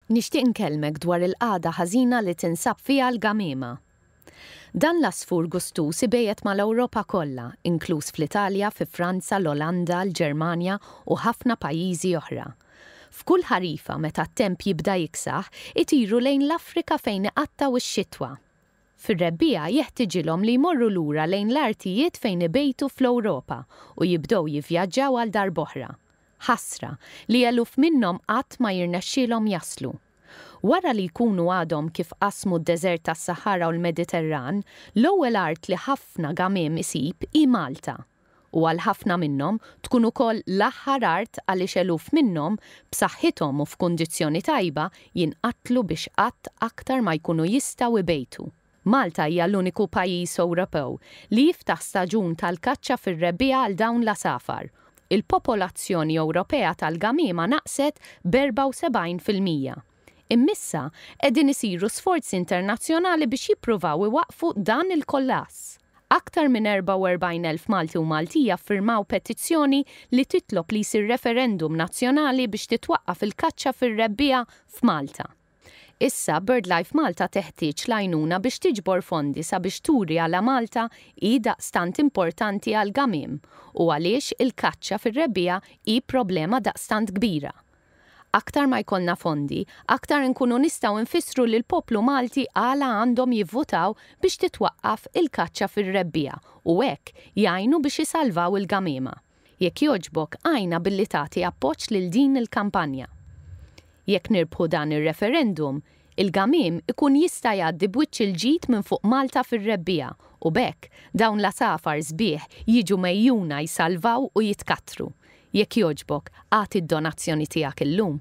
Nixtieq nkellmek dwar il-qagħda ħażina li tinsab fiha l-gamiema. Dan l-asfur gustus ibejjed mal-Ewropa kollha, inkluż fl-Italja, fi Franza, l-Olanda, l-Ġermanja u ħafna pajjiżi oħra. F'kull ħarifa meta t-temp jibda jiksaħ, itiru lejn l-Afrika fejn iqattaw ix-xitwa. Fir-rebbieqa jeħtieġilhom li jmorru lura lejn l-artijiet fejn ibejtu fl-Ewropa u jibdew jivvjaġġaw għal darb'oħra. Ħasra li eluf minnhom qatt ma jirnexxielhom jaslu. Wara li jkunu għadhom kif qasmu d-deżert tas-Sahara u l-Mediterran, l-ewwel art li ħafna gamiem isib hi Malta. U għal ħafna minnhom tkun ukoll l-aħħar art għaliex eluf minnhom b'saħħithom u f'kundizzjoni tajba jinqatlu biex qatt aktar ma jkunu jistgħu ibejtu. Malta hija l-uniku pajjiż Ewropew li jiftaħ staġun tal-kaċċa fir-rebbieqa għal dawn l-asafar. Il-popolazzjoni Ewropea tal-gamiema naqset b'74%. Immissa qegħdin isiru sforzi internazzjonali biex jippruvaw iwaqfu dan il-kollass. Aktar minn 44,000 Malti u Maltija ffirmaw petizzjoni li titlob li jsir referendum nazzjonali biex titwaqqaf il-kaċċa fir-rebbieqa f'Malta. Issa BirdLife Malta teħtieġ l-għajnuna biex tiġbor fondi sabiex turi għala Malta hi daqstant importanti għal gamiem u għaliex il-kaċċa fir-rebbieqa hi problema daqstant kbira. Aktar ma jkollna fondi, aktar nkunu nistgħu nfissru lil poplu Malti għala għandhom jivvutaw biex titwaqqaf il-kaċċa fir-rebbieqa u hekk jgħinu biex isalvaw il-gamiema. Jekk jogħġbok għajna billi tagħti appoġġ lil din il-kampanja. Jekk nirbħu dan ir-referendum, il-gamiem ikun jista' jgħaddi b'wiċċ il-ġid minn fuq Malta fir-rebbieqa u b'hekk dawn l-asafar sbieħ jiġu mejjuna jsalvaw u jitkattru. Jekk jogħġbok, għati d-donazzjoni tiegħek illum.